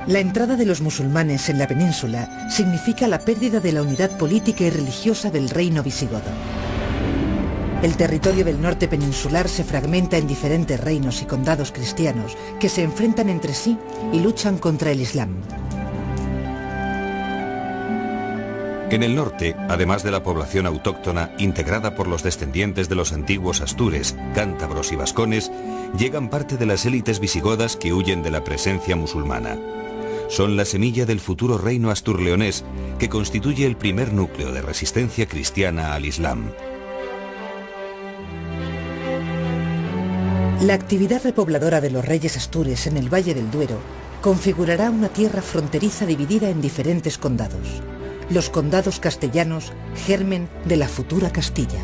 La entrada de los musulmanes en la península significa la pérdida de la unidad política y religiosa del reino visigodo. El territorio del norte peninsular se fragmenta en diferentes reinos y condados cristianos que se enfrentan entre sí y luchan contra el Islam. En el norte, además de la población autóctona integrada por los descendientes de los antiguos astures, cántabros y vascones, llegan parte de las élites visigodas que huyen de la presencia musulmana. Son la semilla del futuro reino astur-leonés, que constituye el primer núcleo de resistencia cristiana al Islam. La actividad repobladora de los reyes astures en el Valle del Duero configurará una tierra fronteriza dividida en diferentes condados. Los condados castellanos, germen de la futura Castilla.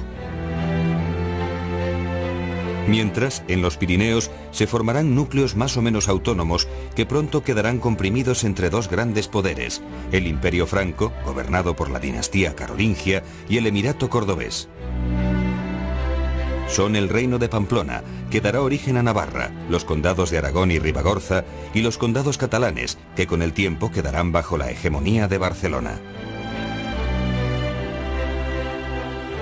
Mientras, en los Pirineos se formarán núcleos más o menos autónomos que pronto quedarán comprimidos entre dos grandes poderes, el Imperio Franco, gobernado por la dinastía carolingia, y el Emirato Cordobés. Son el Reino de Pamplona, que dará origen a Navarra, los condados de Aragón y Ribagorza, y los condados catalanes, que con el tiempo quedarán bajo la hegemonía de Barcelona.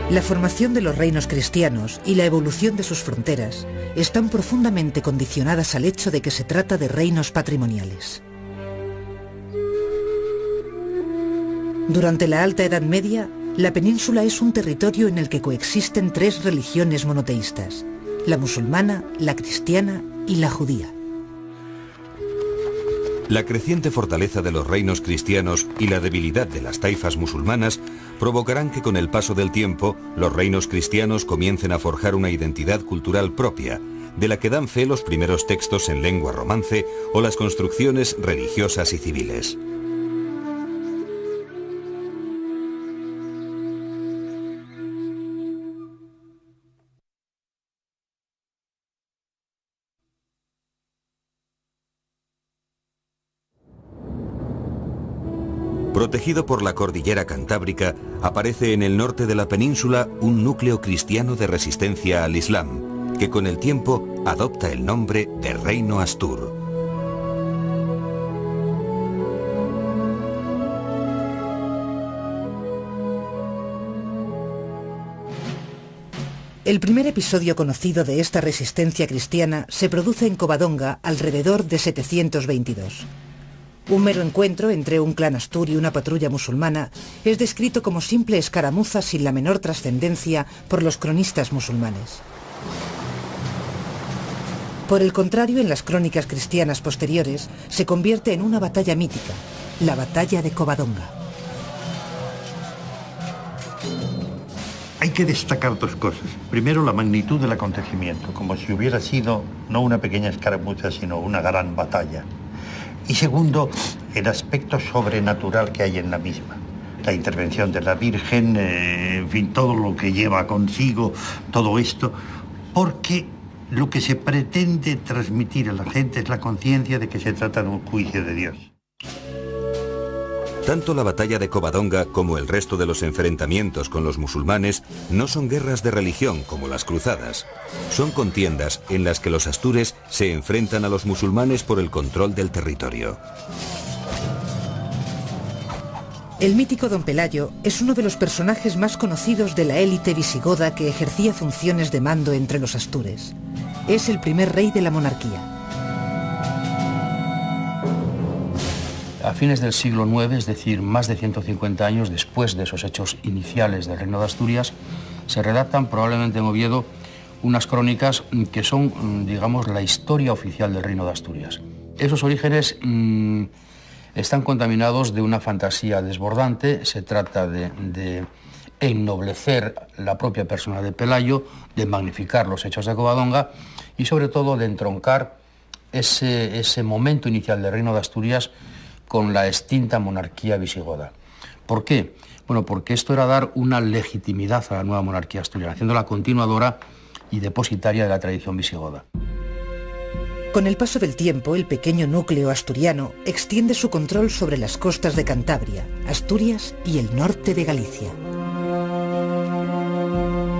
La formación de los reinos cristianos y la evolución de sus fronteras están profundamente condicionadas al hecho de que se trata de reinos patrimoniales. Durante la Alta Edad Media, la península es un territorio en el que coexisten tres religiones monoteístas: la musulmana, la cristiana y la judía. La creciente fortaleza de los reinos cristianos y la debilidad de las taifas musulmanas provocarán que con el paso del tiempo los reinos cristianos comiencen a forjar una identidad cultural propia, de la que dan fe los primeros textos en lengua romance o las construcciones religiosas y civiles. Protegido por la cordillera cantábrica, aparece en el norte de la península un núcleo cristiano de resistencia al Islam, que con el tiempo adopta el nombre de Reino Astur. El primer episodio conocido de esta resistencia cristiana se produce en Covadonga alrededor de 722. Un mero encuentro entre un clan astur y una patrulla musulmana es descrito como simple escaramuza sin la menor trascendencia por los cronistas musulmanes. Por el contrario, en las crónicas cristianas posteriores se convierte en una batalla mítica, la batalla de Covadonga. Hay que destacar dos cosas. Primero, la magnitud del acontecimiento, como si hubiera sido no una pequeña escaramuza, sino una gran batalla. Y segundo, el aspecto sobrenatural que hay en la misma. La intervención de la Virgen, en fin, todo lo que lleva consigo, todo esto, porque lo que se pretende transmitir a la gente es la conciencia de que se trata de un juicio de Dios. Tanto la batalla de Covadonga como el resto de los enfrentamientos con los musulmanes no son guerras de religión como las cruzadas. Son contiendas en las que los astures se enfrentan a los musulmanes por el control del territorio. El mítico Don Pelayo es uno de los personajes más conocidos de la élite visigoda que ejercía funciones de mando entre los astures. Es el primer rey de la monarquía. A fines del siglo IX, es decir, más de 150 años después de esos hechos iniciales del Reino de Asturias, se redactan probablemente en Oviedo unas crónicas que son, digamos, la historia oficial del Reino de Asturias. Esos orígenes están contaminados de una fantasía desbordante. Se trata de ennoblecer la propia persona de Pelayo, de magnificar los hechos de Covadonga y sobre todo de entroncar ese momento inicial del Reino de Asturias con la extinta monarquía visigoda. ¿Por qué? Bueno, porque esto era dar una legitimidad a la nueva monarquía asturiana, haciéndola continuadora y depositaria de la tradición visigoda. Con el paso del tiempo, el pequeño núcleo asturiano extiende su control sobre las costas de Cantabria, Asturias y el norte de Galicia.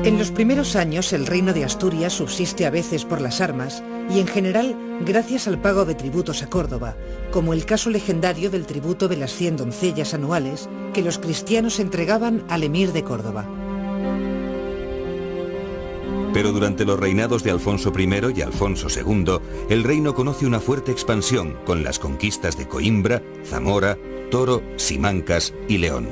En los primeros años, el reino de Asturias subsiste a veces por las armas y en general gracias al pago de tributos a Córdoba, como el caso legendario del tributo de las 100 doncellas anuales que los cristianos entregaban al emir de Córdoba. Pero durante los reinados de Alfonso I y Alfonso II, el reino conoce una fuerte expansión con las conquistas de Coimbra, Zamora, Toro, Simancas y León.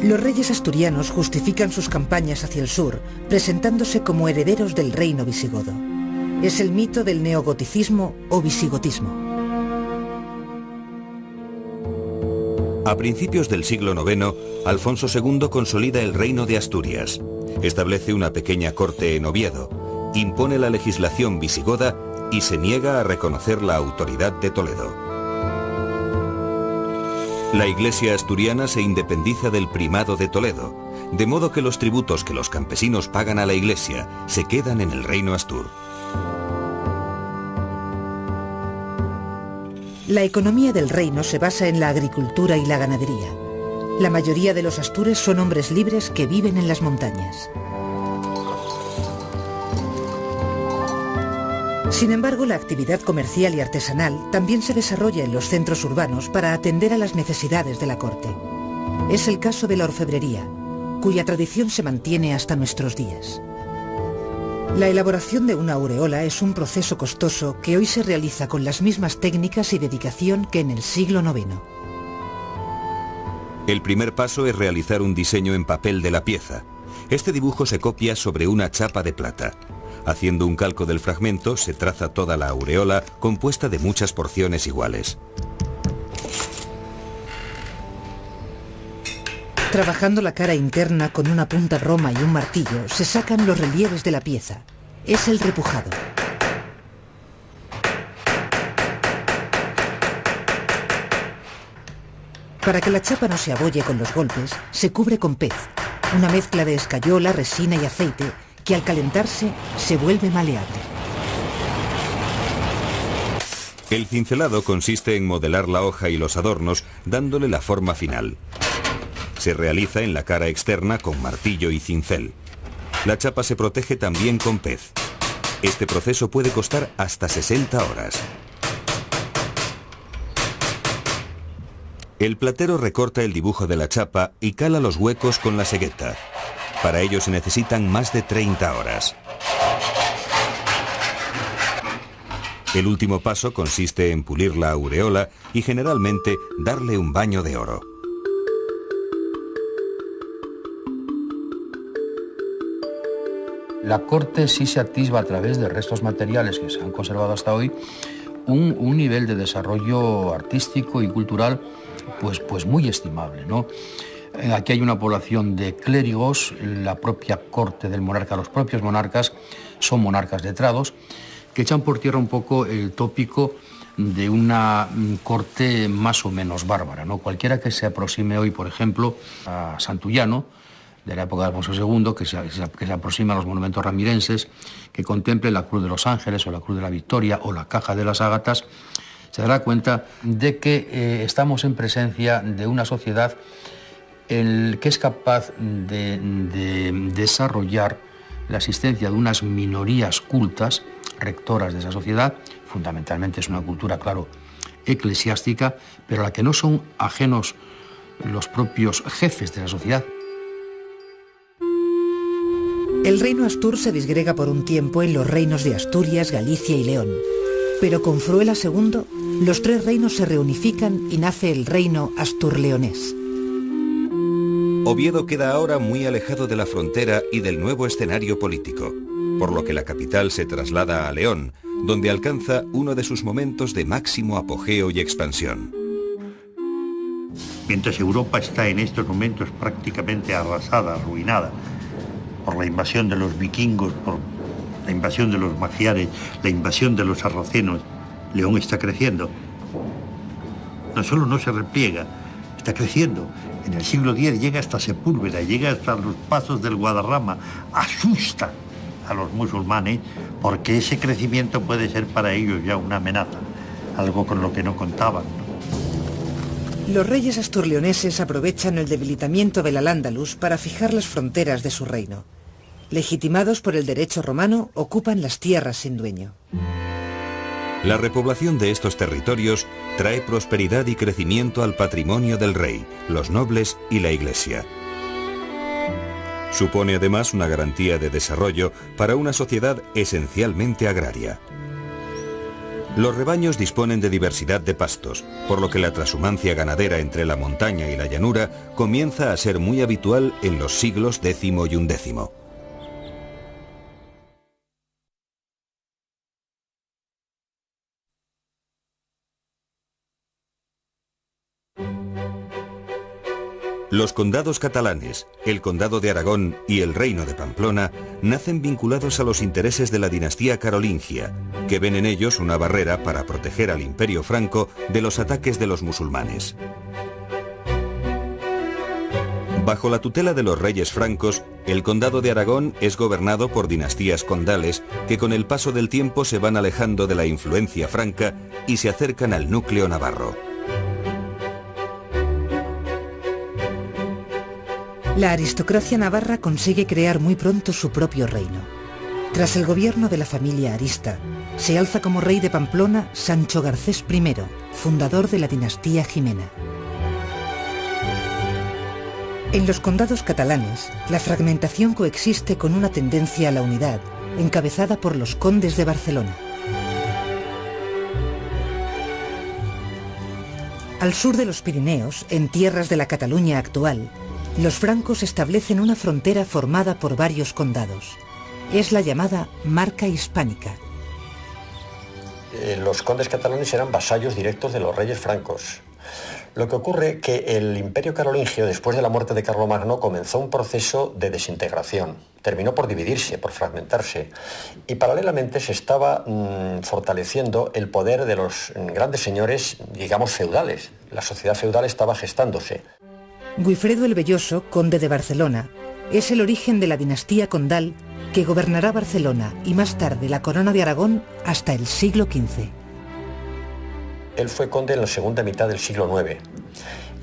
Los reyes asturianos justifican sus campañas hacia el sur, presentándose como herederos del reino visigodo. Es el mito del neogoticismo o visigotismo. A principios del siglo IX, Alfonso II consolida el reino de Asturias. Establece una pequeña corte en Oviedo, impone la legislación visigoda y se niega a reconocer la autoridad de Toledo. La Iglesia asturiana se independiza del primado de Toledo, de modo que los tributos que los campesinos pagan a la Iglesia se quedan en el reino astur. La economía del reino se basa en la agricultura y la ganadería. La mayoría de los astures son hombres libres que viven en las montañas. Sin embargo, la actividad comercial y artesanal también se desarrolla en los centros urbanos para atender a las necesidades de la corte. Es el caso de la orfebrería, cuya tradición se mantiene hasta nuestros días. La elaboración de una aureola es un proceso costoso que hoy se realiza con las mismas técnicas y dedicación que en el siglo IX. El primer paso es realizar un diseño en papel de la pieza. Este dibujo se copia sobre una chapa de plata. Haciendo un calco del fragmento, se traza toda la aureola compuesta de muchas porciones iguales. Trabajando la cara interna con una punta roma y un martillo, se sacan los relieves de la pieza. Es el repujado. Para que la chapa no se abolle con los golpes, se cubre con pez, una mezcla de escayola, resina y aceite que al calentarse se vuelve maleable. El cincelado consiste en modelar la hoja y los adornos, dándole la forma final. Se realiza en la cara externa con martillo y cincel. La chapa se protege también con pez. Este proceso puede costar hasta 60 horas. El platero recorta el dibujo de la chapa y cala los huecos con la segueta. Para ello se necesitan más de 30 horas. El último paso consiste en pulir la aureola y generalmente darle un baño de oro. La corte sí se atisba a través de restos materiales que se han conservado hasta hoy un nivel de desarrollo artístico y cultural pues muy estimable, ¿no? Aquí hay una población de clérigos, la propia corte del monarca, los propios monarcas son monarcas letrados, que echan por tierra un poco el tópico de una corte más o menos bárbara, ¿no? Cualquiera que se aproxime hoy, por ejemplo, a Santullano, de la época de Alfonso II, que se aproxima a los monumentos ramirenses, que contemple la Cruz de los Ángeles o la Cruz de la Victoria o la Caja de las Ágatas, se dará cuenta de que estamos en presencia de una sociedad que es capaz de desarrollar la existencia de unas minorías cultas, rectoras de esa sociedad. Fundamentalmente es una cultura, claro, eclesiástica, pero a la que no son ajenos los propios jefes de la sociedad. El reino astur se disgrega por un tiempo en los reinos de Asturias, Galicia y León. Pero con Fruela II, los tres reinos se reunifican y nace el reino astur-leonés. Oviedo queda ahora muy alejado de la frontera y del nuevo escenario político, por lo que la capital se traslada a León, donde alcanza uno de sus momentos de máximo apogeo y expansión. Mientras Europa está en estos momentos prácticamente arrasada, arruinada, por la invasión de los vikingos, por la invasión de los magiares, la invasión de los sarracenos, León está creciendo. No solo no se repliega, está creciendo. En el siglo X llega hasta Sepúlveda, llega hasta los pasos del Guadarrama, asusta a los musulmanes porque ese crecimiento puede ser para ellos ya una amenaza, algo con lo que no contaban, ¿no? Los reyes asturleoneses aprovechan el debilitamiento del Al-Ándalus para fijar las fronteras de su reino. legitimados por el derecho romano, ocupan las tierras sin dueño. La repoblación de estos territorios trae prosperidad y crecimiento al patrimonio del rey, los nobles y la Iglesia. Supone además una garantía de desarrollo para una sociedad esencialmente agraria. Los rebaños disponen de diversidad de pastos, por lo que la trashumancia ganadera entre la montaña y la llanura comienza a ser muy habitual en los siglos X y XI. Los condados catalanes, el condado de Aragón y el reino de Pamplona nacen vinculados a los intereses de la dinastía carolingia, que ven en ellos una barrera para proteger al imperio franco de los ataques de los musulmanes. Bajo la tutela de los reyes francos, el condado de Aragón es gobernado por dinastías condales que con el paso del tiempo se van alejando de la influencia franca y se acercan al núcleo navarro. La aristocracia navarra consigue crear muy pronto su propio reino. Tras el gobierno de la familia Arista, se alza como rey de Pamplona Sancho Garcés I, fundador de la dinastía Jimena. En los condados catalanes, la fragmentación coexiste con una tendencia a la unidad, encabezada por los condes de Barcelona. Al sur de los Pirineos, en tierras de la Cataluña actual, los francos establecen una frontera formada por varios condados. Es la llamada Marca Hispánica. Los condes catalanes eran vasallos directos de los reyes francos. Lo que ocurre que el imperio carolingio, después de la muerte de Carlomagno, comenzó un proceso de desintegración. Terminó por dividirse, por fragmentarse. Y paralelamente se estaba fortaleciendo el poder de los grandes señores, digamos, feudales. La sociedad feudal estaba gestándose. Guifredo el Velloso, conde de Barcelona, es el origen de la dinastía condal que gobernará Barcelona y más tarde la corona de Aragón hasta el siglo XV. Él fue conde en la segunda mitad del siglo IX.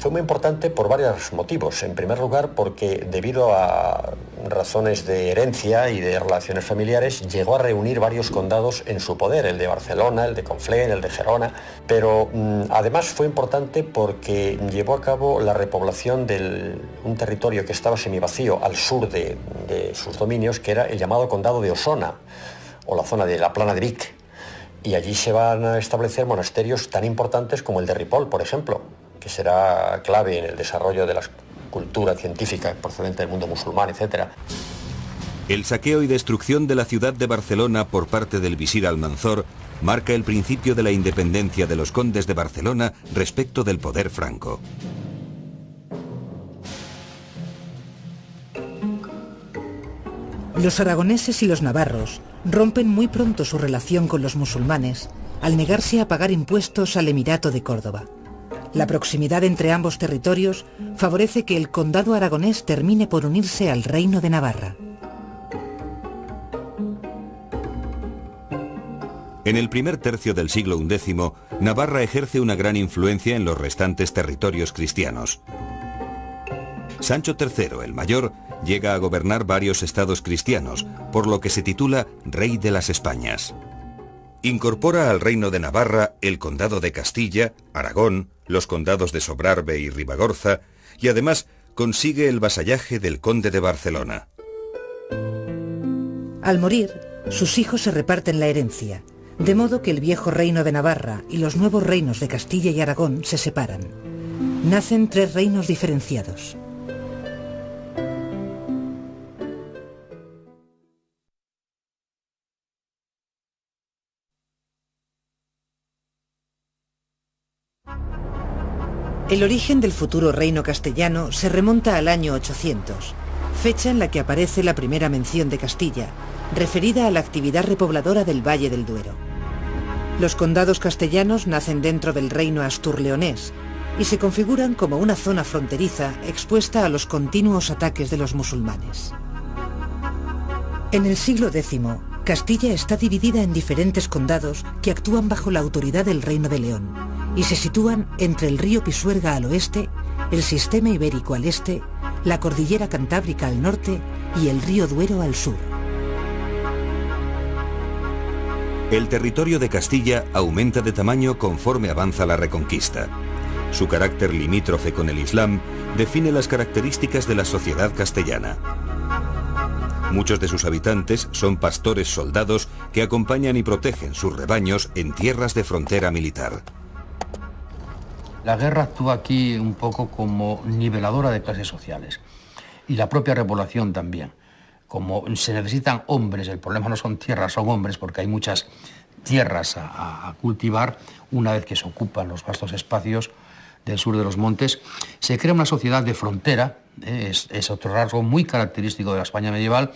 Fue muy importante por varios motivos. En primer lugar, porque debido a razones de herencia y de relaciones familiares, llegó a reunir varios condados en su poder, el de Barcelona, el de Conflent, el de Gerona. Pero además fue importante porque llevó a cabo la repoblación de un territorio que estaba semivacío al sur de sus dominios, que era el llamado condado de Osona, o la zona de la Plana de Vic. Y allí se van a establecer monasterios tan importantes como el de Ripoll, por ejemplo, que será clave en el desarrollo de la cultura científica procedente del mundo musulmán, etc. El saqueo y destrucción de la ciudad de Barcelona por parte del visir Almanzor marca el principio de la independencia de los condes de Barcelona respecto del poder franco. Los aragoneses y los navarros rompen muy pronto su relación con los musulmanes al negarse a pagar impuestos al Emirato de Córdoba. La proximidad entre ambos territorios favorece que el condado aragonés termine por unirse al Reino de Navarra. En el primer tercio del siglo XI, Navarra ejerce una gran influencia en los restantes territorios cristianos. Sancho III, el Mayor, llega a gobernar varios estados cristianos, por lo que se titula Rey de las Españas. Incorpora al Reino de Navarra el Condado de Castilla, Aragón, los condados de Sobrarbe y Ribagorza, y además consigue el vasallaje del Conde de Barcelona. Al morir, sus hijos se reparten la herencia, de modo que el viejo Reino de Navarra y los nuevos reinos de Castilla y Aragón se separan. Nacen tres reinos diferenciados. El origen del futuro reino castellano se remonta al año 800, fecha en la que aparece la primera mención de Castilla, referida a la actividad repobladora del Valle del Duero. Los condados castellanos nacen dentro del reino astur-leonés y se configuran como una zona fronteriza expuesta a los continuos ataques de los musulmanes. En el siglo X, Castilla está dividida en diferentes condados que actúan bajo la autoridad del Reino de León y se sitúan entre el río Pisuerga al oeste, el sistema ibérico al este, la cordillera cantábrica al norte y el río Duero al sur. El territorio de Castilla aumenta de tamaño conforme avanza la Reconquista. Su carácter limítrofe con el Islam define las características de la sociedad castellana. Muchos de sus habitantes son pastores soldados que acompañan y protegen sus rebaños en tierras de frontera militar. La guerra actúa aquí un poco como niveladora de clases sociales y la propia repoblación también. Como se necesitan hombres, el problema no son tierras, son hombres, porque hay muchas tierras a cultivar. Una vez que se ocupan los vastos espacios del sur de los montes, se crea una sociedad de frontera, es otro rasgo muy característico de la España medieval,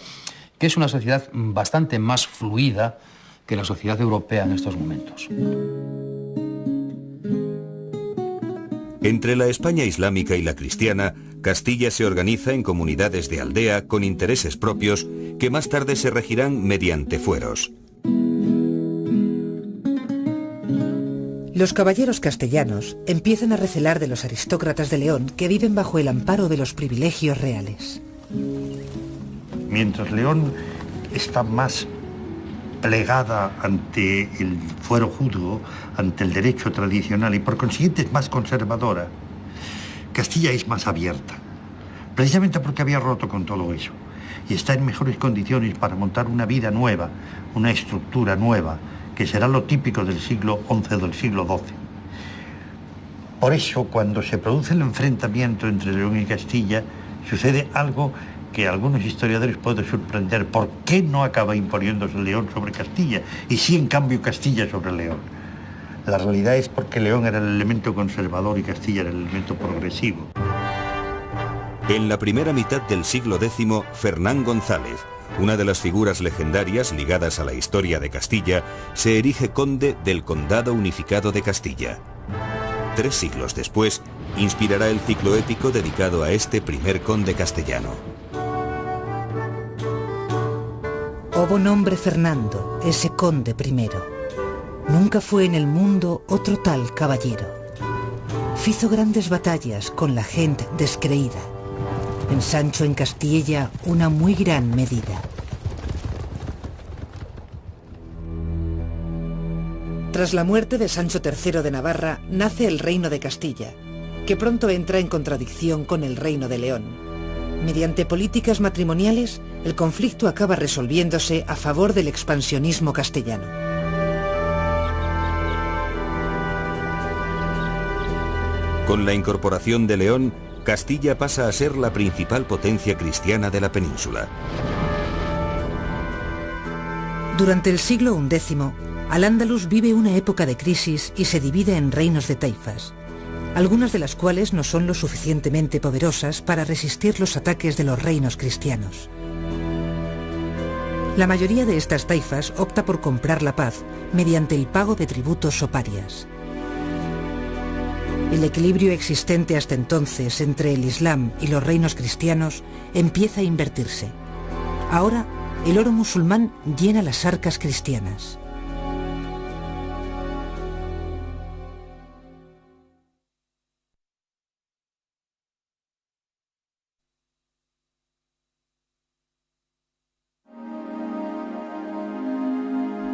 que es una sociedad bastante más fluida que la sociedad europea en estos momentos. Entre la España islámica y la cristiana, Castilla se organiza en comunidades de aldea con intereses propios que más tarde se regirán mediante fueros. Los caballeros castellanos empiezan a recelar de los aristócratas de León que viven bajo el amparo de los privilegios reales. Mientras León está más plegada ante el fuero juzgo, ante el derecho tradicional y por consiguiente es más conservadora, Castilla es más abierta, precisamente porque había roto con todo eso y está en mejores condiciones para montar una vida nueva, una estructura nueva, que será lo típico del siglo XI o del siglo XII. Por eso, cuando se produce el enfrentamiento entre León y Castilla, sucede algo que a algunos historiadores puede sorprender. ¿Por qué no acaba imponiéndose León sobre Castilla y sí, en cambio, Castilla sobre León? La realidad es porque León era el elemento conservador y Castilla era el elemento progresivo. En la primera mitad del siglo X, Fernán González, una de las figuras legendarias ligadas a la historia de Castilla, se erige conde del Condado Unificado de Castilla. 3 siglos después, inspirará el ciclo épico dedicado a este primer conde castellano. Hubo nombre Fernando, ese conde primero. Nunca fue en el mundo otro tal caballero. Fizo grandes batallas con la gente descreída. Ensanchó en Castilla una muy gran medida. Tras la muerte de Sancho III de Navarra, nace el Reino de Castilla, que pronto entra en contradicción con el Reino de León. Mediante políticas matrimoniales, el conflicto acaba resolviéndose a favor del expansionismo castellano. Con la incorporación de León, Castilla pasa a ser la principal potencia cristiana de la península. Durante el siglo XI, Al-Ándalus vive una época de crisis y se divide en reinos de taifas, algunas de las cuales no son lo suficientemente poderosas para resistir los ataques de los reinos cristianos. La mayoría de estas taifas opta por comprar la paz mediante el pago de tributos o parias. El equilibrio existente hasta entonces entre el Islam y los reinos cristianos empieza a invertirse. Ahora, el oro musulmán llena las arcas cristianas.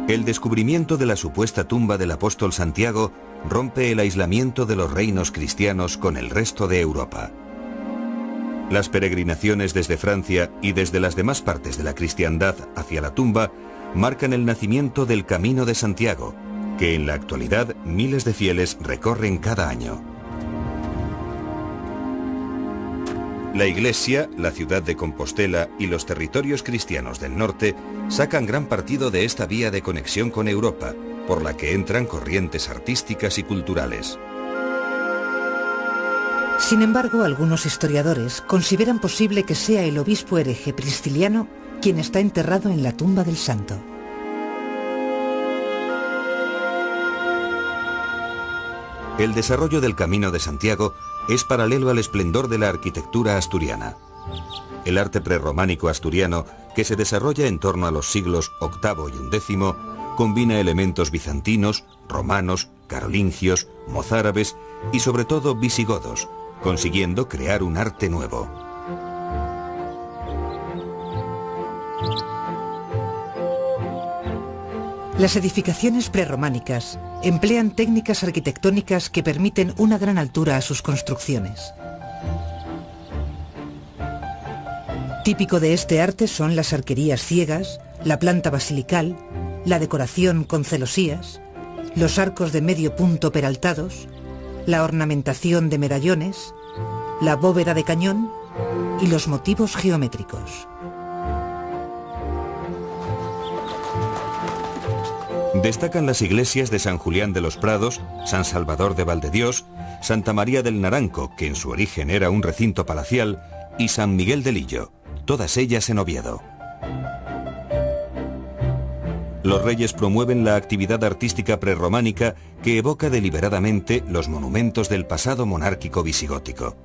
El descubrimiento de la supuesta tumba del apóstol Santiago rompe el aislamiento de los reinos cristianos con el resto de Europa. Las peregrinaciones desde Francia y desde las demás partes de la cristiandad hacia la tumba marcan el nacimiento del Camino de Santiago, que en la actualidad miles de fieles recorren cada año. La Iglesia, la ciudad de Compostela y los territorios cristianos del norte sacan gran partido de esta vía de conexión con Europa, por la que entran corrientes artísticas y culturales. Sin embargo, algunos historiadores consideran posible que sea el obispo hereje Prisciliano quien está enterrado en la tumba del santo. El desarrollo del Camino de Santiago es paralelo al esplendor de la arquitectura asturiana. El arte prerrománico asturiano, que se desarrolla en torno a los siglos VIII y XI, combina elementos bizantinos, romanos, carolingios, mozárabes y sobre todo visigodos, consiguiendo crear un arte nuevo. Las edificaciones prerrománicas emplean técnicas arquitectónicas que permiten una gran altura a sus construcciones. Típico de este arte son las arquerías ciegas, la planta basilical, la decoración con celosías, los arcos de medio punto peraltados, la ornamentación de medallones, la bóveda de cañón y los motivos geométricos. Destacan las iglesias de San Julián de los Prados, San Salvador de Valdedios, Santa María del Naranco, que en su origen era un recinto palacial, y San Miguel de Lillo, todas ellas en Oviedo. Los reyes promueven la actividad artística prerrománica que evoca deliberadamente los monumentos del pasado monárquico visigótico.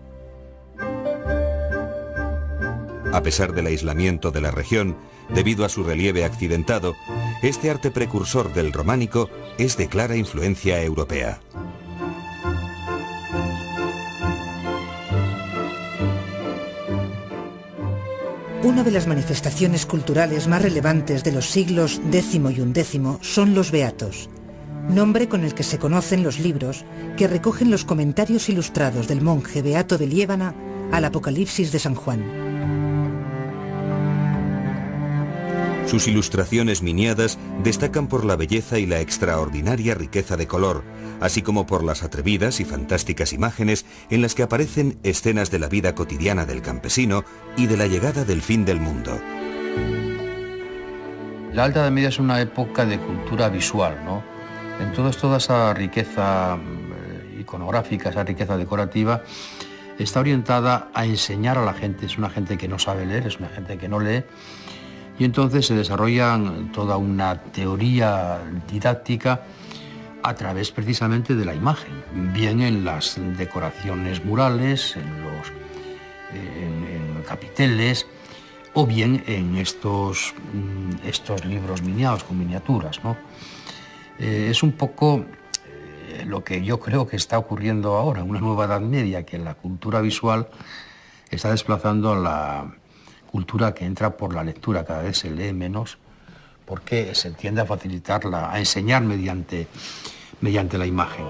A pesar del aislamiento de la región, debido a su relieve accidentado, este arte precursor del románico es de clara influencia europea. Una de las manifestaciones culturales más relevantes de los siglos X y XI son los Beatos, nombre con el que se conocen los libros que recogen los comentarios ilustrados del monje Beato de Liébana al Apocalipsis de San Juan. Sus ilustraciones miniadas destacan por la belleza y la extraordinaria riqueza de color, así como por las atrevidas y fantásticas imágenes en las que aparecen escenas de la vida cotidiana del campesino y de la llegada del fin del mundo. La Alta Edad Media es una época de cultura visual, ¿no? Entonces toda esa riqueza iconográfica, esa riqueza decorativa, está orientada a enseñar a la gente. Es una gente que no sabe leer, es una gente que no lee. Y entonces se desarrolla toda una teoría didáctica a través precisamente de la imagen, bien en las decoraciones murales, en capiteles, o bien en estos libros miniados con miniaturas, ¿no? Es un poco lo que yo creo que está ocurriendo ahora, una nueva Edad Media, que la cultura visual está desplazando a la cultura que entra por la lectura. Cada vez se lee menos porque se tiende a facilitarla, a enseñar mediante la imagen.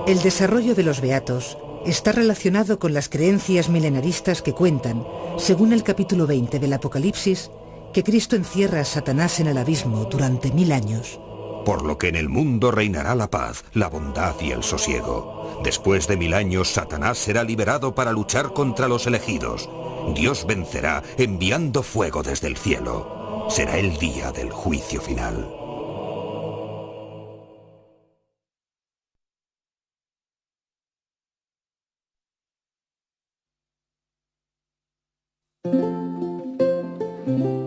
El desarrollo de los Beatos está relacionado con las creencias milenaristas que cuentan, según el capítulo 20 del Apocalipsis, que Cristo encierra a Satanás en el abismo durante 1000 años. Por lo que en el mundo reinará la paz, la bondad y el sosiego. Después de 1000 años, Satanás será liberado para luchar contra los elegidos. Dios vencerá enviando fuego desde el cielo. Será el día del juicio final.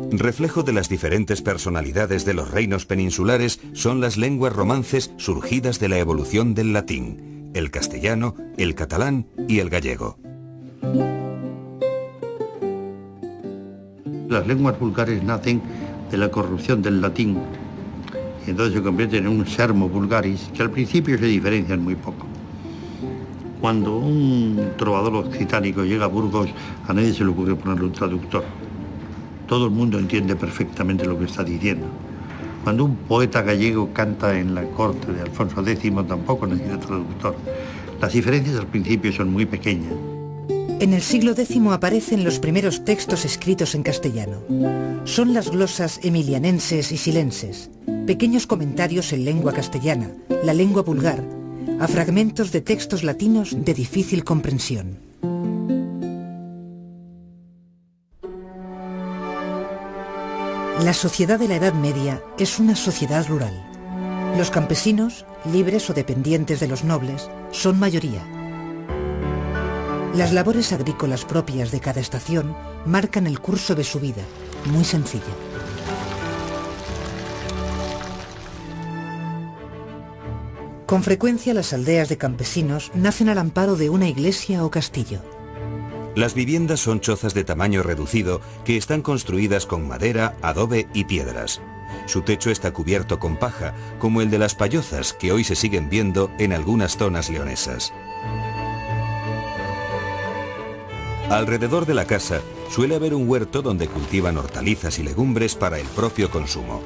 Reflejo de las diferentes personalidades de los reinos peninsulares son las lenguas romances surgidas de la evolución del latín, el castellano, el catalán y el gallego. Las lenguas vulgares nacen de la corrupción del latín y entonces se convierten en un sermo vulgaris, que al principio se diferencian muy poco. Cuando un trovador occitánico llega a Burgos, a nadie se le ocurre ponerle un traductor. Todo el mundo entiende perfectamente lo que está diciendo. Cuando un poeta gallego canta en la corte de Alfonso X, tampoco necesita traductor. Las diferencias al principio son muy pequeñas. En el siglo X aparecen los primeros textos escritos en castellano. Son las glosas emilianenses y silenses, pequeños comentarios en lengua castellana, la lengua vulgar, a fragmentos de textos latinos de difícil comprensión. La sociedad de la Edad Media es una sociedad rural. Los campesinos, libres o dependientes de los nobles, son mayoría. Las labores agrícolas propias de cada estación marcan el curso de su vida, muy sencilla. Con frecuencia las aldeas de campesinos nacen al amparo de una iglesia o castillo. Las viviendas son chozas de tamaño reducido que están construidas con madera, adobe y piedras. Su techo está cubierto con paja, como el de las payozas que hoy se siguen viendo en algunas zonas leonesas. Alrededor de la casa suele haber un huerto donde cultivan hortalizas y legumbres para el propio consumo.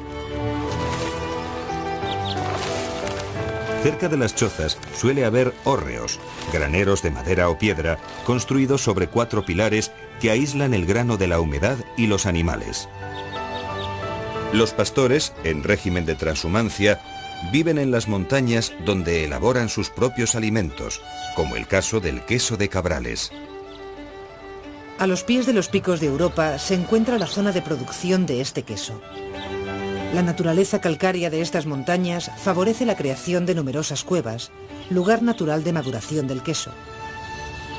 Cerca de las chozas suele haber hórreos, graneros de madera o piedra, construidos sobre 4 pilares que aíslan el grano de la humedad y los animales. Los pastores, en régimen de transhumancia, viven en las montañas donde elaboran sus propios alimentos, como el caso del queso de Cabrales. A los pies de los picos de Europa se encuentra la zona de producción de este queso. La naturaleza calcárea de estas montañas favorece la creación de numerosas cuevas, lugar natural de maduración del queso.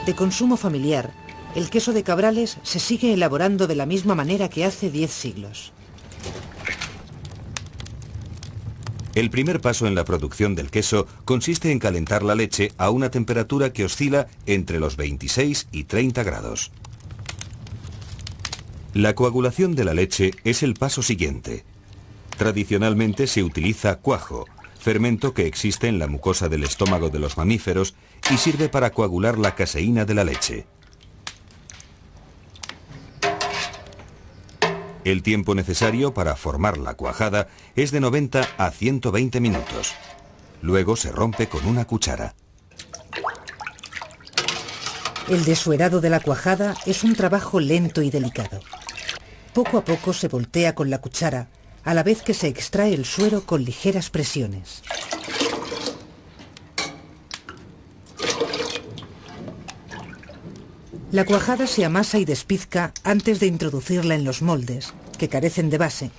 De consumo familiar, el queso de Cabrales se sigue elaborando de la misma manera que hace 10 siglos. El primer paso en la producción del queso consiste en calentar la leche a una temperatura que oscila entre los 26 y 30 grados. La coagulación de la leche es el paso siguiente. Tradicionalmente se utiliza cuajo, fermento que existe en la mucosa del estómago de los mamíferos y sirve para coagular la caseína de la leche. El tiempo necesario para formar la cuajada es de 90 a 120 minutos. Luego se rompe con una cuchara. El desuerado de la cuajada es un trabajo lento y delicado. Poco a poco se voltea con la cuchara, a la vez que se extrae el suero con ligeras presiones. La cuajada se amasa y despizca antes de introducirla en los moldes, que carecen de base,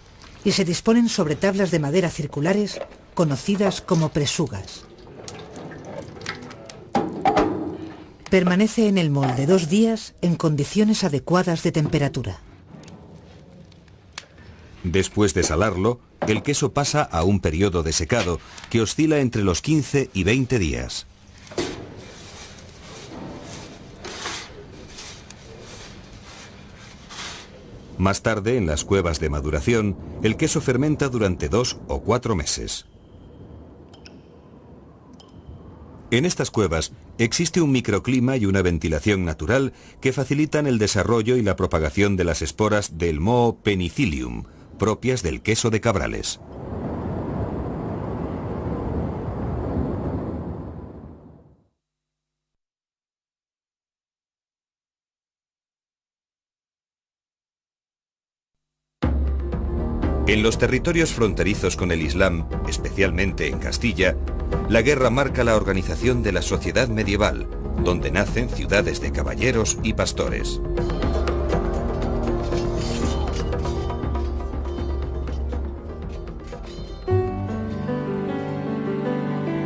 y se disponen sobre tablas de madera circulares, conocidas como presugas. Permanece en el molde 2 días en condiciones adecuadas de temperatura. Después de salarlo, el queso pasa a un periodo de secado que oscila entre los 15 y 20 días. Más tarde, en las cuevas de maduración, el queso fermenta durante 2 o 4 meses. En estas cuevas existe un microclima y una ventilación natural que facilitan el desarrollo y la propagación de las esporas del moho penicillium, propias del queso de Cabrales. En los territorios fronterizos con el Islam, especialmente en Castilla, la guerra marca la organización de la sociedad medieval, donde nacen ciudades de caballeros y pastores.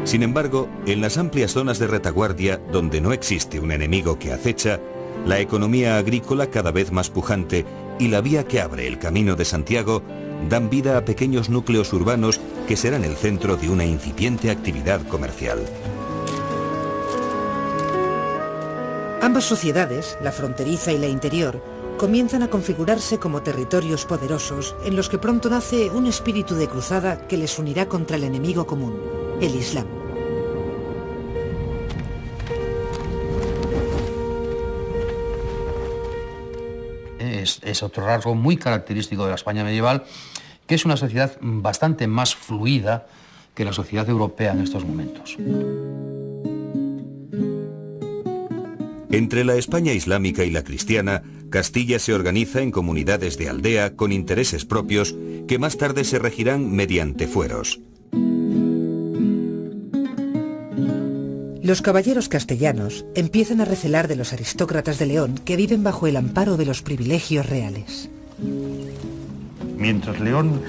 Sin embargo, en las amplias zonas de retaguardia, donde no existe un enemigo que acecha, la economía agrícola cada vez más pujante y la vía que abre el Camino de Santiago dan vida a pequeños núcleos urbanos que serán el centro de una incipiente actividad comercial. Ambas sociedades, la fronteriza y la interior, comienzan a configurarse como territorios poderosos en los que pronto nace un espíritu de cruzada que les unirá contra el enemigo común, el Islam. Es otro rasgo muy característico de la España medieval, que es una sociedad bastante más fluida que la sociedad europea en estos momentos. Entre la España islámica y la cristiana, Castilla se organiza en comunidades de aldea con intereses propios que más tarde se regirán mediante fueros. Los caballeros castellanos empiezan a recelar de los aristócratas de León que viven bajo el amparo de los privilegios reales. Mientras León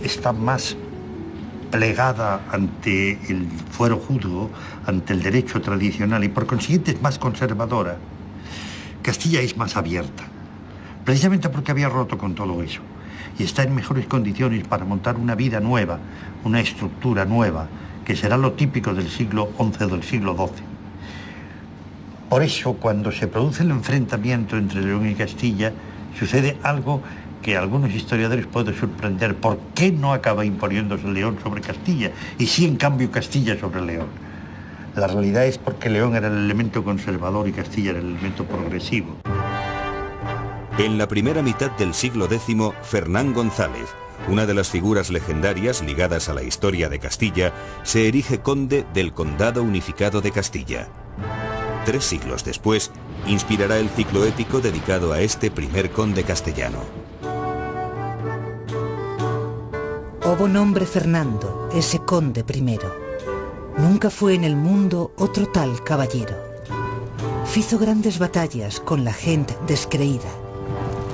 está más plegada ante el fuero juzgo, ante el derecho tradicional y por consiguiente es más conservadora, Castilla es más abierta, precisamente porque había roto con todo eso y está en mejores condiciones para montar una vida nueva, una estructura nueva, que será lo típico del siglo XI o del siglo XII. Por eso, cuando se produce el enfrentamiento entre León y Castilla, sucede algo que a algunos historiadores puede sorprender. ¿Por qué no acaba imponiéndose León sobre Castilla y sí, en cambio, Castilla sobre León? La realidad es porque León era el elemento conservador y Castilla era el elemento progresivo. En la primera mitad del siglo X, Fernán González, una de las figuras legendarias ligadas a la historia de Castilla, se erige conde del Condado Unificado de Castilla. 3 siglos después, inspirará el ciclo épico dedicado a este primer conde castellano. Hubo nombre Fernando, ese conde primero. Nunca fue en el mundo otro tal caballero. Fizo grandes batallas con la gente descreída.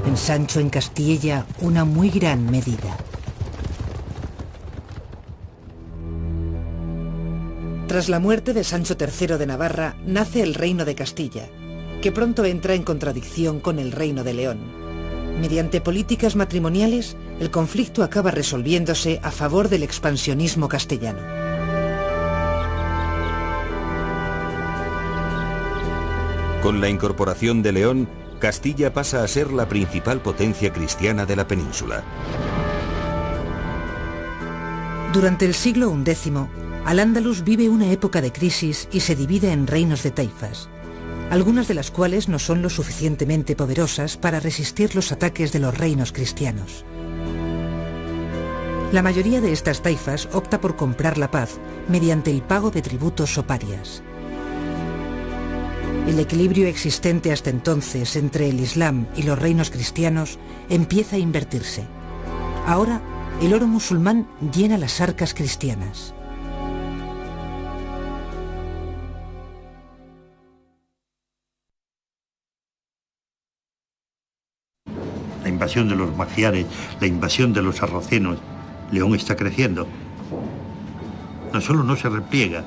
Ensancho en Castilla una muy gran medida. Tras la muerte de Sancho III de Navarra, nace el Reino de Castilla, que pronto entra en contradicción con el Reino de León. Mediante políticas matrimoniales, el conflicto acaba resolviéndose a favor del expansionismo castellano. Con la incorporación de León, Castilla pasa a ser la principal potencia cristiana de la península. Durante el siglo XI, Al-Ándalus vive una época de crisis y se divide en reinos de taifas, algunas de las cuales no son lo suficientemente poderosas para resistir los ataques de los reinos cristianos. La mayoría de estas taifas opta por comprar la paz mediante el pago de tributos o parias. El equilibrio existente hasta entonces entre el Islam y los reinos cristianos empieza a invertirse. Ahora, el oro musulmán llena las arcas cristianas. La invasión de los magiares, la invasión de los sarracenos, León está creciendo. No solo no se repliega,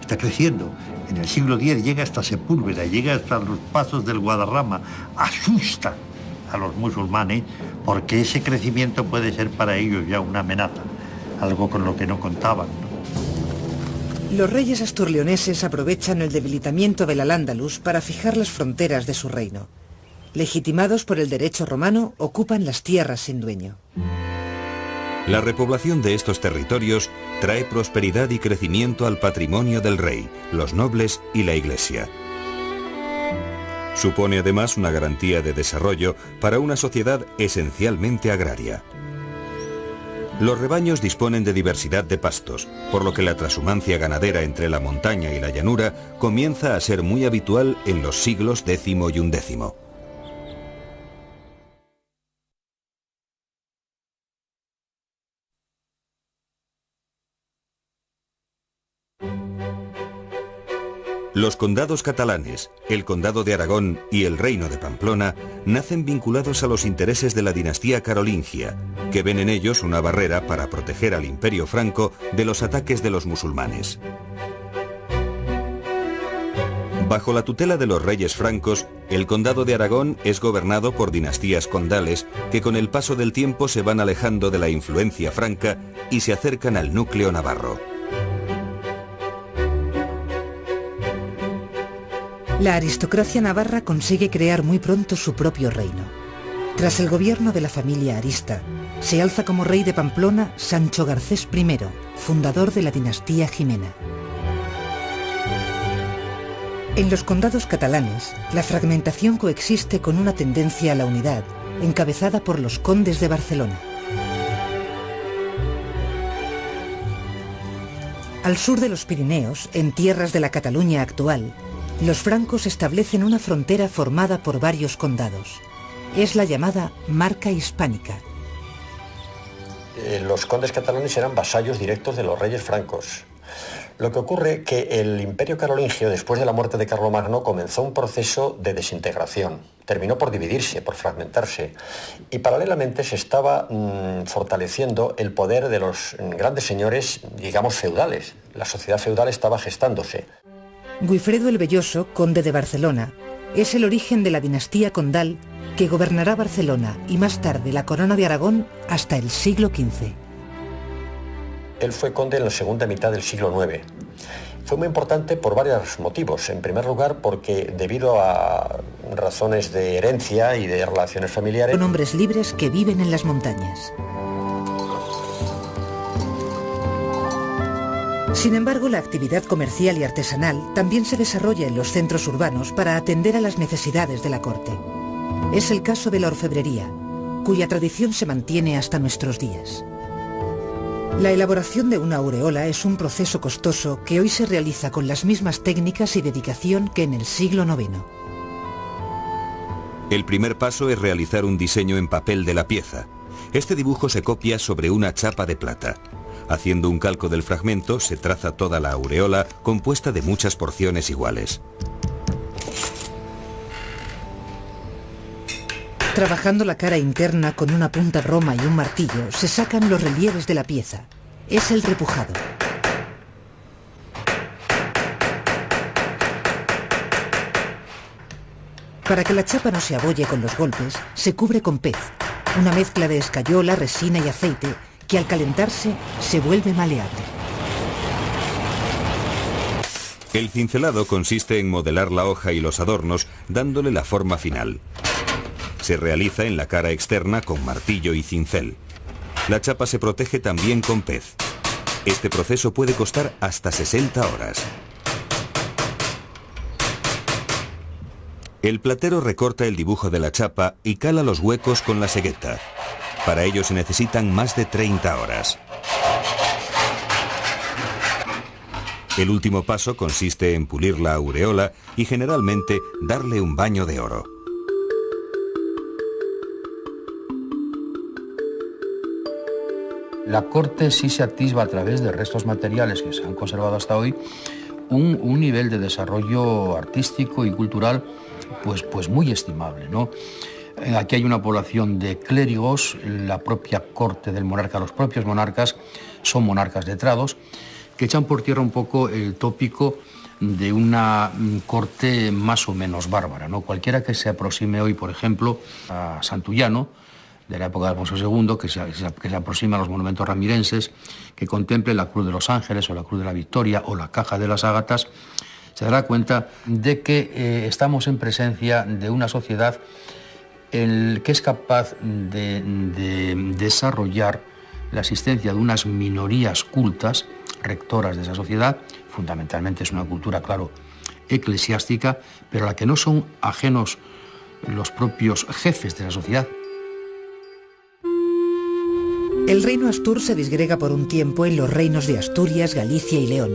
está creciendo. En el siglo X llega hasta Sepúlveda, llega hasta los pasos del Guadarrama, asusta a los musulmanes porque ese crecimiento puede ser para ellos ya una amenaza, algo con lo que no contaban, ¿no? Los reyes asturleoneses aprovechan el debilitamiento del Al-Ándalus para fijar las fronteras de su reino. Legitimados por el derecho romano, ocupan las tierras sin dueño. La repoblación de estos territorios trae prosperidad y crecimiento al patrimonio del rey, los nobles y la Iglesia. Supone además una garantía de desarrollo para una sociedad esencialmente agraria. Los rebaños disponen de diversidad de pastos, por lo que la trashumancia ganadera entre la montaña y la llanura comienza a ser muy habitual en los siglos X y XI. Los condados catalanes, el condado de Aragón y el reino de Pamplona nacen vinculados a los intereses de la dinastía carolingia, que ven en ellos una barrera para proteger al imperio franco de los ataques de los musulmanes. Bajo la tutela de los reyes francos, el condado de Aragón es gobernado por dinastías condales que con el paso del tiempo se van alejando de la influencia franca y se acercan al núcleo navarro. La aristocracia navarra consigue crear muy pronto su propio reino. Tras el gobierno de la familia Arista, se alza como rey de Pamplona Sancho Garcés I, fundador de la dinastía Jimena. En los condados catalanes, la fragmentación coexiste con una tendencia a la unidad, encabezada por los condes de Barcelona. Al sur de los Pirineos, en tierras de la Cataluña actual, los francos establecen una frontera formada por varios condados. Es la llamada Marca Hispánica. Los condes catalanes eran vasallos directos de los reyes francos. Lo que ocurre que el imperio carolingio, después de la muerte de Carlomagno, comenzó un proceso de desintegración. Terminó por dividirse, por fragmentarse. Y paralelamente se estaba fortaleciendo el poder de los grandes señores, digamos, feudales. La sociedad feudal estaba gestándose. Guifredo el Velloso, conde de Barcelona, es el origen de la dinastía condal que gobernará Barcelona y más tarde la corona de Aragón hasta el siglo XV. Él fue conde en la segunda mitad del siglo IX. Fue muy importante por varios motivos. En primer lugar, porque debido a razones de herencia y de relaciones familiares... Son hombres libres que viven en las montañas. Sin embargo, la actividad comercial y artesanal también se desarrolla en los centros urbanos para atender a las necesidades de la corte. Es el caso de la orfebrería, cuya tradición se mantiene hasta nuestros días. La elaboración de una aureola es un proceso costoso que hoy se realiza con las mismas técnicas y dedicación que en el siglo IX. El primer paso es realizar un diseño en papel de la pieza. Este dibujo se copia sobre una chapa de plata. Haciendo un calco del fragmento, se traza toda la aureola compuesta de muchas porciones iguales. Trabajando la cara interna con una punta roma y un martillo, se sacan los relieves de la pieza. Es el repujado. Para que la chapa no se abolle con los golpes, se cubre con pez, una mezcla de escayola, resina y aceite que al calentarse se vuelve maleable. El cincelado consiste en modelar la hoja y los adornos, dándole la forma final. Se realiza en la cara externa con martillo y cincel. La chapa se protege también con pez. Este proceso puede costar hasta 60 horas. El platero recorta el dibujo de la chapa y cala los huecos con la segueta. Para ello se necesitan más de 30 horas. El último paso consiste en pulir la aureola y generalmente darle un baño de oro. La corte sí se atisba a través de restos materiales que se han conservado hasta hoy un nivel de desarrollo artístico y cultural pues muy estimable, ¿no? Aquí hay una población de clérigos, la propia corte del monarca, los propios monarcas son monarcas letrados, que echan por tierra un poco el tópico de una corte más o menos bárbara, ¿no? Cualquiera que se aproxime hoy, por ejemplo, a Santullano, de la época de Alfonso II, que se aproxima a los monumentos ramirenses, que contemple la Cruz de los Ángeles o la Cruz de la Victoria o la Caja de las Ágatas, se dará cuenta de que estamos en presencia de una sociedad que es capaz de desarrollar la existencia de unas minorías cultas, rectoras de esa sociedad. Fundamentalmente es una cultura, claro, eclesiástica, pero a la que no son ajenos los propios jefes de la sociedad. El reino Astur se disgrega por un tiempo en los reinos de Asturias, Galicia y León.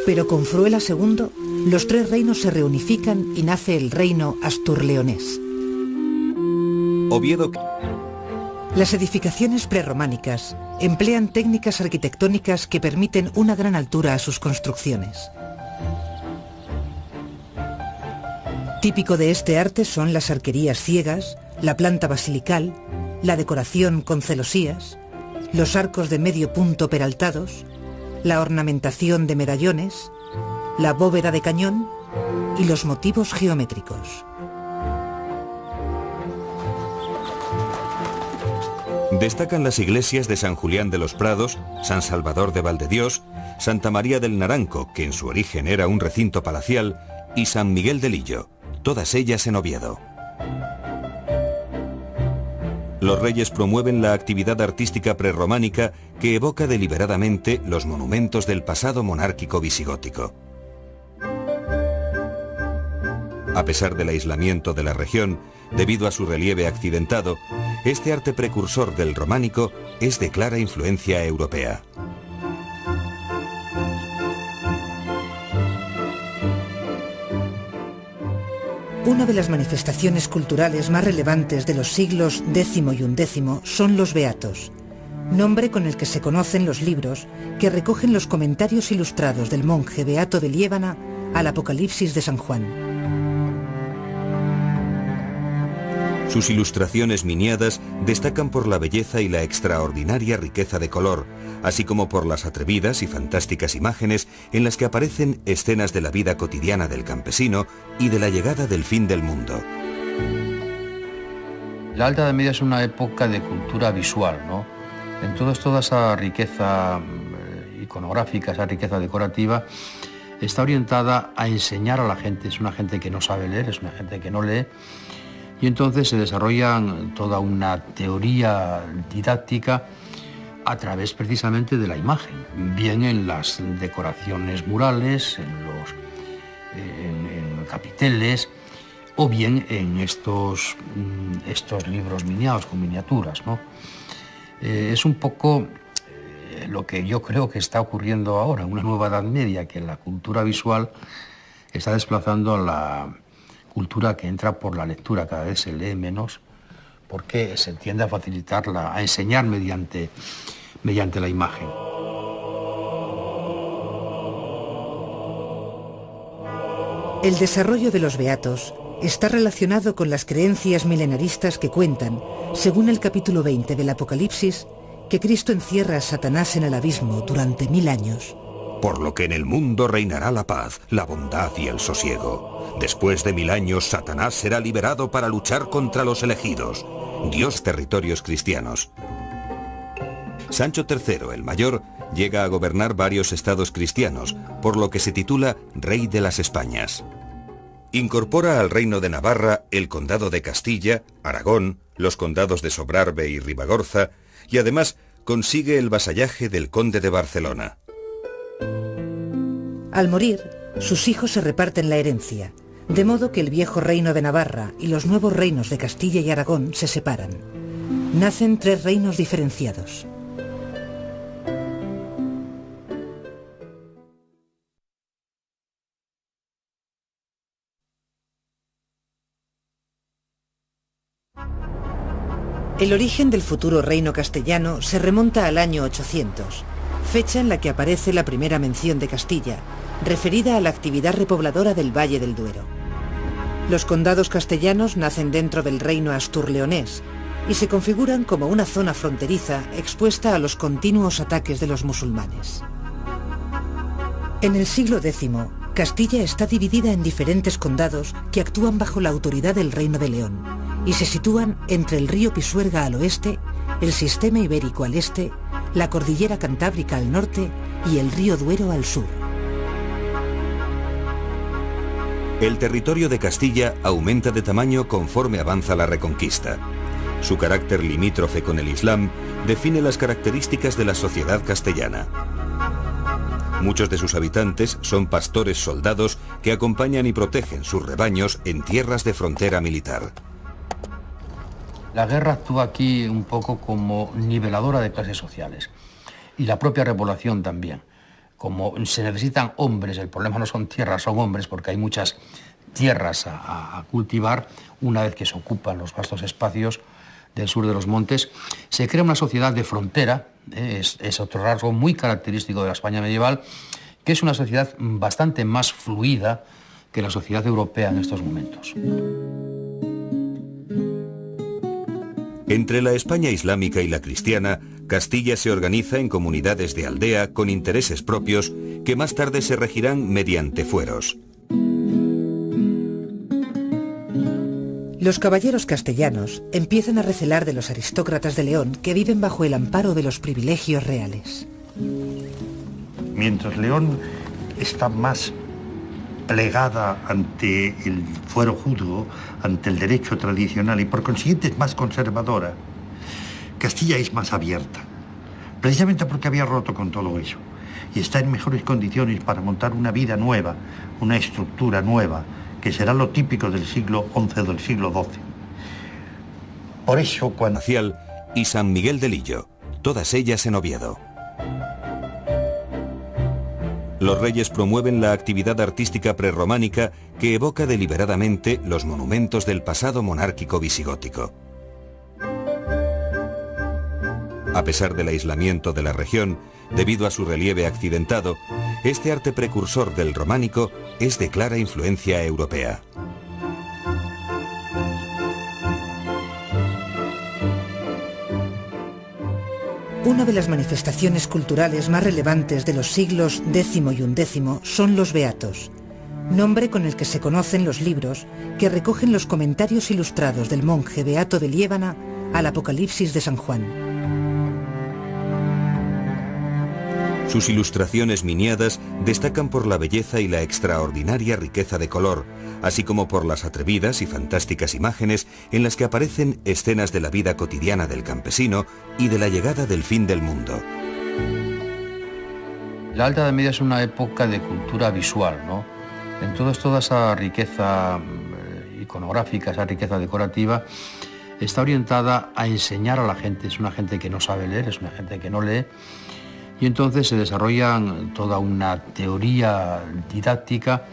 Pero con Fruela II, los tres reinos se reunifican y nace el reino astur-leonés. Oviedo. Las edificaciones prerrománicas emplean técnicas arquitectónicas que permiten una gran altura a sus construcciones. Típico de este arte son las arquerías ciegas, la planta basilical, la decoración con celosías, los arcos de medio punto peraltados, la ornamentación de medallones, la bóveda de cañón y los motivos geométricos. Destacan las iglesias de San Julián de los Prados, San Salvador de Valdedios, Santa María del Naranco, que en su origen era un recinto palacial, y San Miguel de Lillo, todas ellas en Oviedo. Los reyes promueven la actividad artística prerrománica que evoca deliberadamente los monumentos del pasado monárquico visigótico. A pesar del aislamiento de la región, debido a su relieve accidentado, este arte precursor del románico es de clara influencia europea. Una de las manifestaciones culturales más relevantes de los siglos X y XI son los Beatos, nombre con el que se conocen los libros que recogen los comentarios ilustrados del monje Beato de Liébana al Apocalipsis de San Juan. Sus ilustraciones miniadas destacan por la belleza y la extraordinaria riqueza de color, así como por las atrevidas y fantásticas imágenes en las que aparecen escenas de la vida cotidiana del campesino y de la llegada del fin del mundo. La Alta Edad Media es una época de cultura visual, ¿no? Entonces toda esa riqueza iconográfica, esa riqueza decorativa, está orientada a enseñar a la gente. Es una gente que no sabe leer, es una gente que no lee. Y entonces se desarrolla toda una teoría didáctica a través precisamente de la imagen, bien en las decoraciones murales, en capiteles, o bien en estos libros miniados con miniaturas, ¿no? Es un poco lo que yo creo que está ocurriendo ahora, una nueva Edad Media, que la cultura visual está desplazando a la cultura que entra por la lectura. Cada vez se lee menos porque se tiende a facilitarla, a enseñar mediante la imagen. El desarrollo de los beatos está relacionado con las creencias milenaristas que cuentan, según el capítulo 20 del Apocalipsis, que Cristo encierra a Satanás en el abismo durante 1000 años. Por lo que en el mundo reinará la paz, la bondad y el sosiego. Después de 1000 años, Satanás será liberado para luchar contra los elegidos. Dios, territorios cristianos. Sancho III, el Mayor, llega a gobernar varios estados cristianos, por lo que se titula Rey de las Españas. Incorpora al Reino de Navarra el Condado de Castilla, Aragón, los condados de Sobrarbe y Ribagorza, y además consigue el vasallaje del Conde de Barcelona. Al morir, sus hijos se reparten la herencia, de modo que el viejo reino de Navarra y los nuevos reinos de Castilla y Aragón se separan. Nacen 3 reinos diferenciados. El origen del futuro reino castellano se remonta al año 800, fecha en la que aparece la primera mención de Castilla, referida a la actividad repobladora del Valle del Duero. Los condados castellanos nacen dentro del reino astur-leonés y se configuran como una zona fronteriza expuesta a los continuos ataques de los musulmanes. En el siglo X, Castilla está dividida en diferentes condados que actúan bajo la autoridad del Reino de León y se sitúan entre el río Pisuerga al oeste, el sistema ibérico al este, la cordillera cantábrica al norte y el río Duero al sur. El territorio de Castilla aumenta de tamaño conforme avanza la Reconquista. Su carácter limítrofe con el Islam define las características de la sociedad castellana. Muchos de sus habitantes son pastores soldados que acompañan y protegen sus rebaños en tierras de frontera militar. La guerra actúa aquí un poco como niveladora de clases sociales y la propia repoblación también. Como se necesitan hombres, el problema no son tierras, son hombres, porque hay muchas tierras a cultivar. Una vez que se ocupan los vastos espacios del sur de los montes, se crea una sociedad de frontera, es otro rasgo muy característico de la España medieval, que es una sociedad bastante más fluida que la sociedad europea en estos momentos. Entre la España islámica y la cristiana, Castilla se organiza en comunidades de aldea con intereses propios que más tarde se regirán mediante fueros. Los caballeros castellanos empiezan a recelar de los aristócratas de León que viven bajo el amparo de los privilegios reales. Mientras León está más plegada ante el fuero juzgo, ante el derecho tradicional y por consiguiente es más conservadora, Castilla es más abierta, precisamente porque había roto con todo eso y está en mejores condiciones para montar una vida nueva, una estructura nueva, que será lo típico del siglo XI o del siglo XII. Por eso cuando... Y San Miguel de Lillo, todas ellas en Oviedo. Los reyes promueven la actividad artística prerrománica que evoca deliberadamente los monumentos del pasado monárquico visigótico. A pesar del aislamiento de la región, debido a su relieve accidentado, este arte precursor del románico es de clara influencia europea. Una de las manifestaciones culturales más relevantes de los siglos X y XI son los beatos, nombre con el que se conocen los libros que recogen los comentarios ilustrados del monje beato de Liébana al Apocalipsis de San Juan. Sus ilustraciones miniadas destacan por la belleza y la extraordinaria riqueza de color, así como por las atrevidas y fantásticas imágenes en las que aparecen escenas de la vida cotidiana del campesino y de la llegada del fin del mundo. La Alta Edad Media es una época de cultura visual, ¿no? Entonces toda esa riqueza iconográfica, esa riqueza decorativa, está orientada a enseñar a la gente. Es una gente que no sabe leer, es una gente que no lee, y entonces se desarrolla toda una teoría didáctica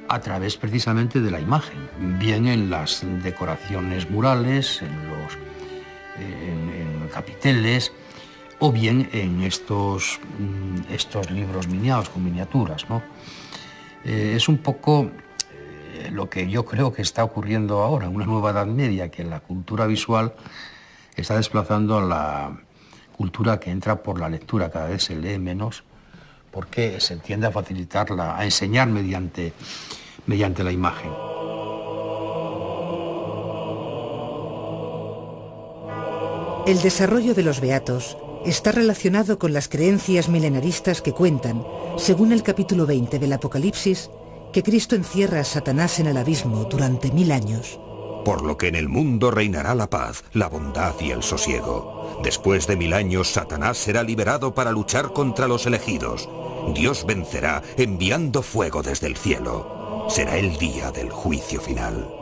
a través precisamente de la imagen, bien en las decoraciones murales, en capiteles, o bien en estos libros miniados con miniaturas, ¿no? Es un poco lo que yo creo que está ocurriendo ahora, una nueva Edad Media, que la cultura visual está desplazando a la cultura que entra por la lectura. Cada vez se lee menos porque se tiende a facilitarla, a enseñar mediante la imagen. El desarrollo de los beatos está relacionado con las creencias milenaristas que cuentan, según el capítulo 20 del Apocalipsis, que Cristo encierra a Satanás en el abismo durante 1000 años. Por lo que en el mundo reinará la paz, la bondad y el sosiego. Después de 1000 años, Satanás será liberado para luchar contra los elegidos. Dios vencerá enviando fuego desde el cielo. Será el día del juicio final.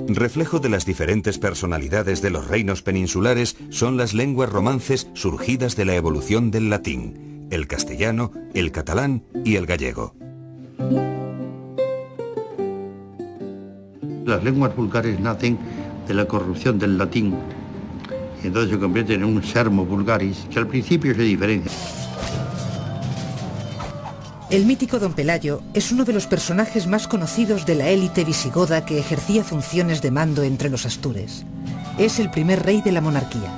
Reflejo de las diferentes personalidades de los reinos peninsulares son las lenguas romances surgidas de la evolución del latín, el castellano, el catalán y el gallego. Las lenguas vulgares nacen de la corrupción del latín y entonces se convierten en un sermo vulgaris que al principio se diferencia. El mítico Don Pelayo es uno de los personajes más conocidos de la élite visigoda que ejercía funciones de mando entre los astures. Es el primer rey de la monarquía.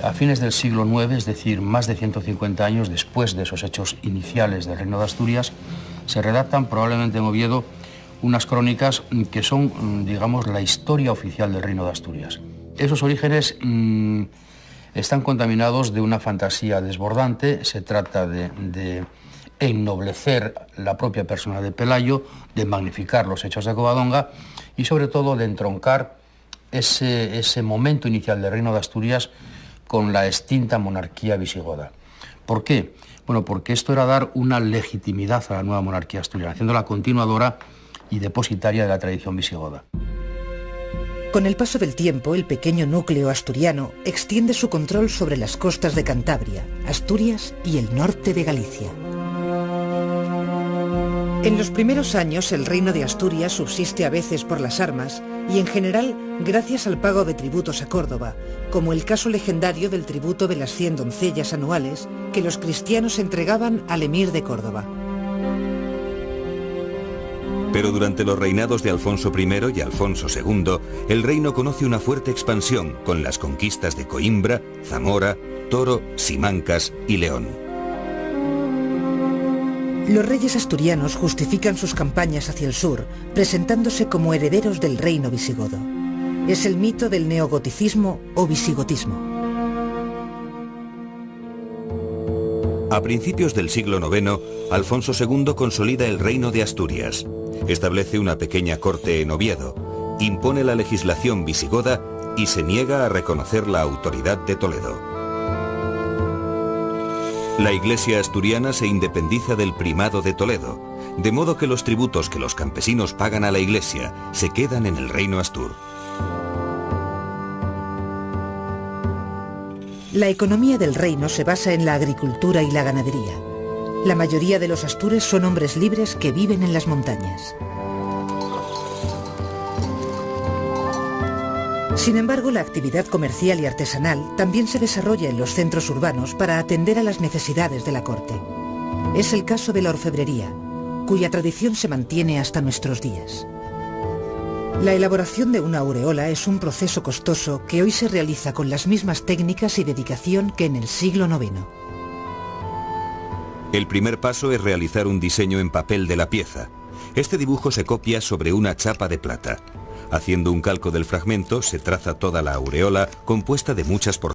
A fines del siglo IX, es decir, más de 150 años después de esos hechos iniciales del Reino de Asturias, se redactan probablemente en Oviedo unas crónicas que son, digamos, la historia oficial del Reino de Asturias. Esos orígenes están contaminados de una fantasía desbordante. Se trata de ennoblecer la propia persona de Pelayo, de magnificar los hechos de Covadonga y sobre todo de entroncar ese momento inicial del Reino de Asturias con la extinta monarquía visigoda. ¿Por qué? Bueno, porque esto era dar una legitimidad a la nueva monarquía asturiana, haciéndola continuadora y depositaria de la tradición visigoda. Con el paso del tiempo, el pequeño núcleo asturiano extiende su control sobre las costas de Cantabria, Asturias y el norte de Galicia. En los primeros años, el reino de Asturias subsiste a veces por las armas y en general gracias al pago de tributos a Córdoba, como el caso legendario del tributo de las 100 doncellas anuales que los cristianos entregaban al emir de Córdoba. Pero durante los reinados de Alfonso I y Alfonso II, el reino conoce una fuerte expansión con las conquistas de Coimbra, Zamora, Toro, Simancas y León. Los reyes asturianos justifican sus campañas hacia el sur, presentándose como herederos del reino visigodo. Es el mito del neogoticismo o visigotismo. A principios del siglo IX, Alfonso II consolida el reino de Asturias. Establece una pequeña corte en Oviedo, impone la legislación visigoda y se niega a reconocer la autoridad de Toledo. La Iglesia asturiana se independiza del primado de Toledo, de modo que los tributos que los campesinos pagan a la Iglesia se quedan en el reino astur. La economía del reino se basa en la agricultura y la ganadería. La mayoría de los astures son hombres libres que viven en las montañas. Sin embargo, la actividad comercial y artesanal también se desarrolla en los centros urbanos para atender a las necesidades de la corte. Es el caso de la orfebrería, cuya tradición se mantiene hasta nuestros días. La elaboración de una aureola es un proceso costoso que hoy se realiza con las mismas técnicas y dedicación que en el siglo IX. El primer paso es realizar un diseño en papel de la pieza. Este dibujo se copia sobre una chapa de plata. Haciendo un calco del fragmento, se traza toda la aureola compuesta de muchas porciones.